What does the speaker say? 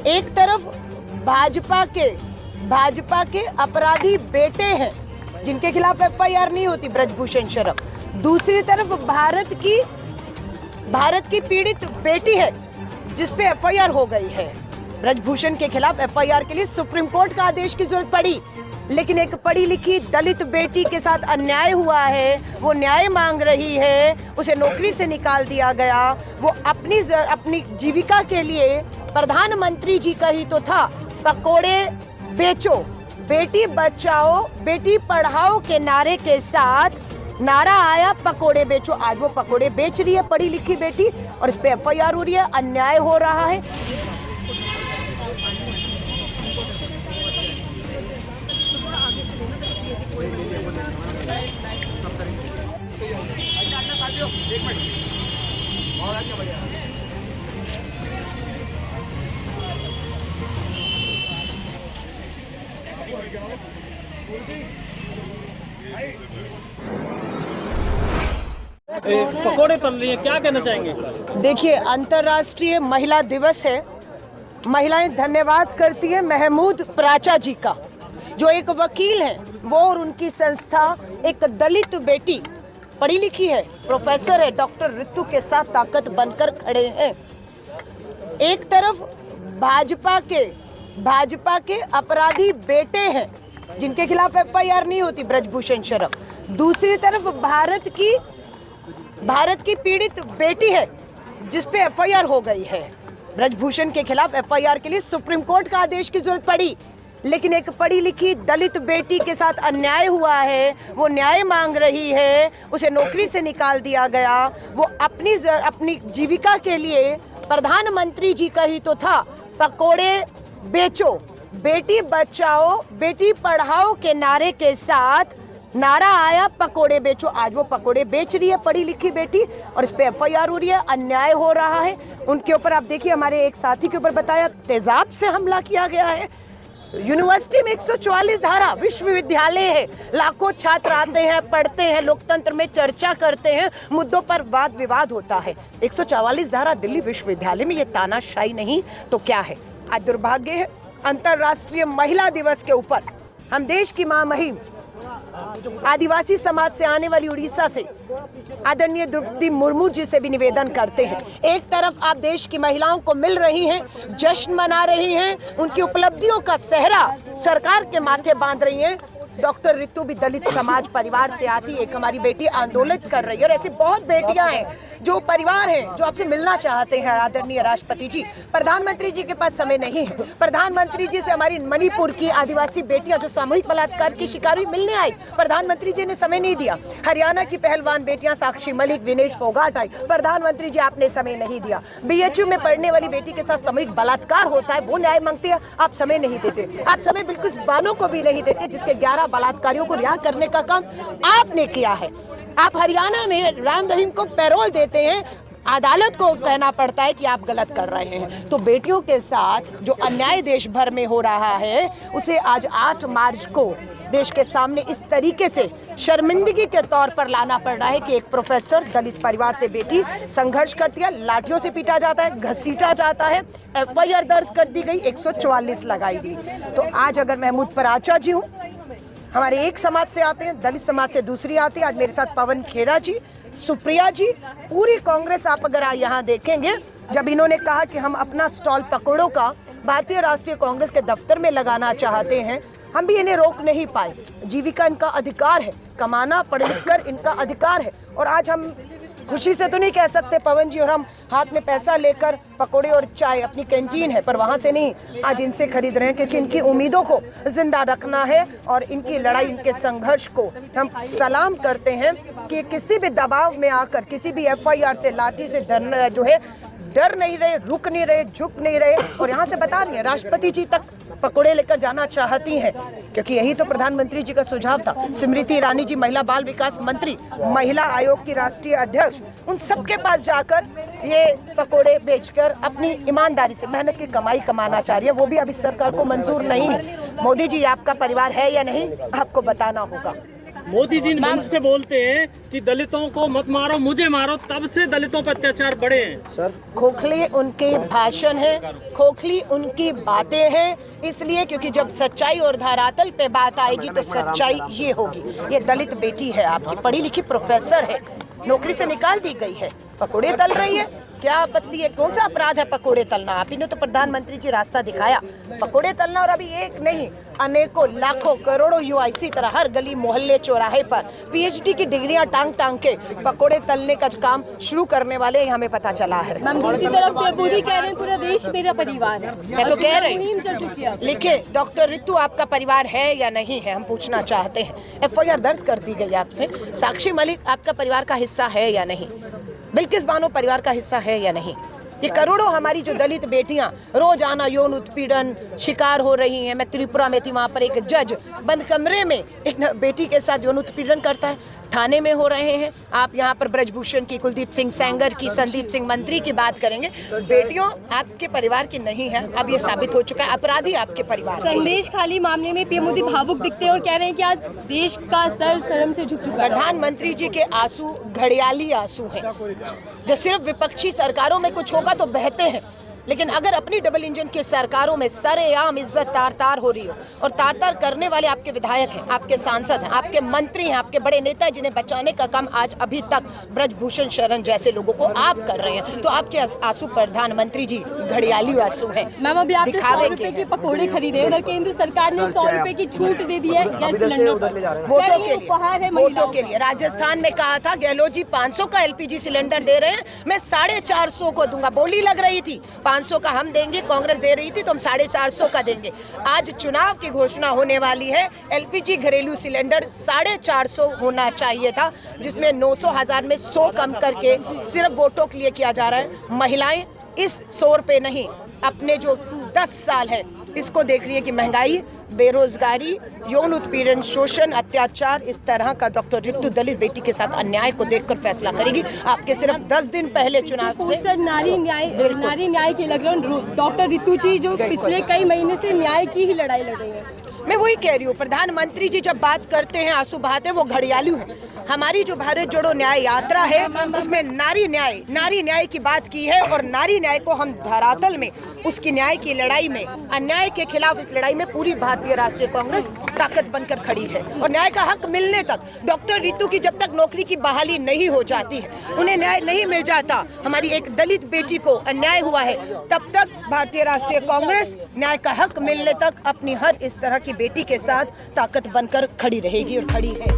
एक तरफ भाजपा के अपराधी बेटे हैं जिनके खिलाफ एफआईआर नहीं होती, ब्रजभूषण शरफ। दूसरी तरफ भारत की पीड़ित बेटी है जिस पे एफआईआर हो गई है। ब्रजभूषण के खिलाफ एफआईआर के लिए सुप्रीम कोर्ट का आदेश की जरूरत पड़ी, लेकिन एक पढ़ी लिखी दलित बेटी के साथ अन्याय हुआ है, वो न्याय मांग रही है, उसे नौकरी से निकाल दिया गया। वो अपनी जीविका के लिए प्रधानमंत्री जी का ही तो था, पकोड़े बेचो, बेटी बचाओ बेटी पढ़ाओ के नारे के साथ नारा आया पकोड़े बेचो। आज वो पकोड़े बेच रही है पढ़ी लिखी बेटी और इस पे एफआईआर हो रही है, अन्याय हो रहा है। पकोड़े तल रही है, क्या कहना चाहेंगे? देखिए, अंतर्राष्ट्रीय महिला दिवस है। महिलाएं धन्यवाद करती है महमूद प्राचा जी का, जो एक वकील हैं। वो और उनकी संस्था एक दलित बेटी पढ़ी लिखी है, प्रोफेसर है, डॉक्टर रितु के साथ ताकत बनकर खड़े हैं। एक तरफ भाजपा के अपराधी बेटे हैं जिनके खिलाफ एफआईआर नहीं होती, ब्रजभूषण शरफ। दूसरी तरफ भारत की पीड़ित बेटी है जिस पे एफआईआर हो गई है। ब्रजभूषण के खिलाफ एफआईआर के लिए सुप्रीम कोर्ट का आदेश की जरूरत पड़ी, लेकिन एक पढ़ी लिखी दलित बेटी के साथ अन्याय हुआ है, वो न्याय मांग रही है, उसे नौकरी से निकाल दिया गया। वो अपनी जीविका के लिए प्रधानमंत्री जी का ही तो था, पकोड़े बेचो, बेटी बचाओ बेटी पढ़ाओ के नारे के साथ नारा आया पकोड़े बेचो। आज वो पकोड़े बेच रही है पढ़ी लिखी बेटी और इस पे एफआईआर हो रही है, अन्याय हो रहा है। उनके ऊपर आप देखिए, हमारे एक साथी के ऊपर बताया तेजाब से हमला किया गया है। यूनिवर्सिटी में 144 धारा, विश्वविद्यालय है, लाखों छात्र आते हैं, पढ़ते हैं, लोकतंत्र में चर्चा करते हैं, मुद्दों पर वाद विवाद होता है। 144 धारा दिल्ली विश्वविद्यालय में, ये तानाशाही नहीं तो क्या है? आज दुर्भाग्य है, अंतर्राष्ट्रीय महिला दिवस के ऊपर हम देश की मां महिम आदिवासी समाज से आने वाली उड़ीसा से आदरणीय द्रौपदी मुर्मू जी से भी निवेदन करते हैं। एक तरफ आप देश की महिलाओं को मिल रही हैं, जश्न मना रही हैं, उनकी उपलब्धियों का सेहरा सरकार के माथे बांध रही हैं। डॉक्टर रितु भी दलित समाज परिवार से आती, एक हमारी बेटी आंदोलित कर रही है और ऐसी बहुत बेटियां हैं जो परिवार हैं जो आपसे मिलना चाहते हैं। आदरणीय राष्ट्रपति जी, प्रधानमंत्री जी के पास समय नहीं है। प्रधानमंत्री जी से हमारी मणिपुर की आदिवासी बेटियां जो सामूहिक बलात्कार की शिकार हुई मिलने आई, प्रधानमंत्री जी ने समय नहीं दिया। हरियाणा की पहलवान बेटियां साक्षी मलिक, विनेश फोगाट आई, प्रधानमंत्री जी आपने समय नहीं दिया। बीएचयू में पढ़ने वाली बेटी के साथ सामूहिक बलात्कार होता है, वो न्याय मांगती है, आप समय नहीं देते। आप समय बिल्कुल बानों को भी नहीं देते जिसके 11 बलात्कारियों को रिहा करने का काम आपने किया है। आप हरियाणा में राम रहीम को पैरोल देते हैं, अदालत को कहना पड़ता है कि आप गलत कर रहे हैं। तो बेटियों के साथ जो अन्याय देश भर में हो रहा है, उसे आज 8 मार्च को देश के सामने इस तरीके से शर्मिंदगी के तौर पर लाना पड़ रहा है कि एक प्रोफेसर दलित परिवार से बेटी संघर्ष करती है, लाठियों से पीटा जाता है, घसीटा जाता है, एफआईआर दर्ज कर दी गई, 144 लगाई दी। तो आज अगर महमूद प्राचा जी हूँ, हमारे एक समाज से आते हैं, दलित समाज से दूसरी आती है, आज मेरे साथ पवन खेड़ा जी, सुप्रिया जी, पूरी कांग्रेस आप अगर यहाँ देखेंगे, जब इन्होंने कहा कि हम अपना स्टॉल पकौड़ों का भारतीय राष्ट्रीय कांग्रेस के दफ्तर में लगाना चाहते हैं, हम भी इन्हें रोक नहीं पाए। जीविका इनका अधिकार है, कमाना पढ़ लिख कर इनका अधिकार है। और आज हम खुशी से तो नहीं कह सकते पवन जी और हम हाथ में पैसा लेकर पकोड़े और चाय, अपनी कैंटीन है पर वहाँ से नहीं, आज इनसे खरीद रहे हैं क्योंकि इनकी उम्मीदों को जिंदा रखना है और इनकी लड़ाई, इनके संघर्ष को हम सलाम करते हैं कि किसी भी दबाव में आकर, किसी भी एफआईआर से, लाठी से डर नहीं रहे, रुक नहीं रहे, झुक नहीं रहे। और यहाँ से बता रही है राष्ट्रपति जी तक पकोड़े लेकर जाना चाहती हैं, क्योंकि यही तो प्रधानमंत्री जी का सुझाव था। स्मृति ईरानी जी, महिला बाल विकास मंत्री, महिला आयोग की राष्ट्रीय अध्यक्ष, उन सबके पास जाकर ये पकोड़े बेचकर अपनी ईमानदारी से मेहनत की कमाई कमाना चाह रही है। वो भी अब इस सरकार को मंजूर नहीं है। मोदी जी, आपका परिवार है या नहीं, आपको बताना होगा। मोदी जी मंच से बोलते हैं कि दलितों को मत मारो, मुझे मारो, तब से दलितों पर अत्याचार बढ़े हैं। सर, खोखले उनके भाषण हैं, खोखली उनकी बातें हैं, इसलिए क्योंकि जब सच्चाई और धरातल पे बात आएगी तो सच्चाई ये होगी। ये दलित बेटी है आपकी, पढ़ी लिखी प्रोफेसर है, नौकरी से निकाल दी गई है, पकोड़े तल रही है। क्या आपत्ति है? कौन सा अपराध है पकोड़े तलना? आप ही ने तो प्रधानमंत्री जी रास्ता दिखाया, पकोड़े तलना। और अभी एक नहीं, अनेकों लाखों करोड़ों युवा इसी तरह हर गली मोहल्ले चौराहे पर पीएचडी की डिग्रियां टांग टांग के पकोड़े तलने का काम शुरू करने वाले हैं, हमें पता चला है। दूसरी तरफ मोदी कह रहे हैं पूरा देश मेरा परिवार है। मैं तो कह रही हूँ, लिखे डॉक्टर रितु आपका परिवार है या नहीं है, हम पूछना चाहते हैं। एफआईआर दर्ज कर दी गई आपसे। साक्षी मलिक आपका परिवार का हिस्सा है या नहीं? बिल्किस बानो परिवार का हिस्सा है या नहीं? ये करोड़ों हमारी जो दलित बेटियां रोजाना यौन उत्पीड़न शिकार हो रही हैं। मैं त्रिपुरा में थी, वहाँ पर एक जज बंद कमरे में एक बेटी के साथ यौन उत्पीड़न करता है, थाने में हो रहे हैं। आप यहाँ पर ब्रजभूषण की, कुलदीप सिंह सेंगर की, संदीप सिंह मंत्री की बात करेंगे। बेटियों आपके परिवार की नहीं है, अब ये साबित हो चुका है, अपराधी आपके परिवार। संदेश खाली मामले में पीएम मोदी भावुक दिखते हैं और कह रहे हैं कि आज देश का सर शर्म से झुक चुका है। प्रधानमंत्री जी के आंसू घड़ियाली आंसू हैं, जो सिर्फ विपक्षी सरकारों में कुछ होगा तो बहते हैं, लेकिन अगर अपनी डबल इंजन की सरकारों में सरेआम इज्जत तार तार हो रही हो, और तार तार करने वाले आपके विधायक हैं, आपके सांसद हैं, आपके मंत्री हैं, आपके बड़े नेता हैं, जिन्हें बचाने का काम आज अभी तक ब्रजभूषण शरण जैसे लोगों को आप कर रहे हैं, तो आपके आंसू प्रधानमंत्री जी घड़ियाली आंसू हैं। मैम, अभी आपने 100 रुपए के पकौड़े खरीदे, उधर केंद्र सरकार ने 100 रुपए की छूट दे दी है गैस सिलेंडर पर। वोटों के लिए राजस्थान में कहा था गहलोत जी 500 का एलपीजी सिलेंडर दे रहे हैं, मैं 450 को दूंगा। बोली लग रही थी 500 का हम देंगे, कांग्रेस दे रही थी तो हम 450 का देंगे। आज चुनाव की घोषणा होने वाली है, एलपीजी घरेलू सिलेंडर 450 होना चाहिए था, जिसमें 900,000 में 100 कम करके सिर्फ वोटों के लिए किया जा रहा है। महिलाएं इस 100 रुपए नहीं, अपने जो 10 साल है इसको देख रही है कि महंगाई, बेरोजगारी, यौन उत्पीड़न, शोषण, अत्याचार, इस तरह का डॉक्टर रितु दलित बेटी के साथ अन्याय को देखकर फैसला करेगी। आपके सिर्फ 10 दिन पहले चुनाव से नारी न्याय के लग रहे हैं डॉक्टर रितु जी, जो पिछले कई महीने से न्याय की ही लड़ाई लड़ रही है। मैं वही कह रही हूँ, प्रधानमंत्री जी जब बात करते हैं आंसू बहाते, वो घड़ियालू हैं। हमारी जो भारत जोड़ो न्याय यात्रा है उसमें नारी न्याय की बात की है, और नारी न्याय को हम धरातल में उसकी न्याय की लड़ाई में, अन्याय के खिलाफ इस लड़ाई में पूरी भारतीय राष्ट्रीय कांग्रेस ताकत बनकर खड़ी है। और न्याय का हक मिलने तक, डॉक्टर रितु की जब तक नौकरी की बहाली नहीं हो जाती है, उन्हें न्याय नहीं मिल जाता, हमारी एक दलित बेटी को अन्याय हुआ है, तब तक भारतीय राष्ट्रीय कांग्रेस न्याय का हक मिलने तक अपनी हर इस तरह की बेटी के साथ ताकत बनकर खड़ी रहेगी और खड़ी है।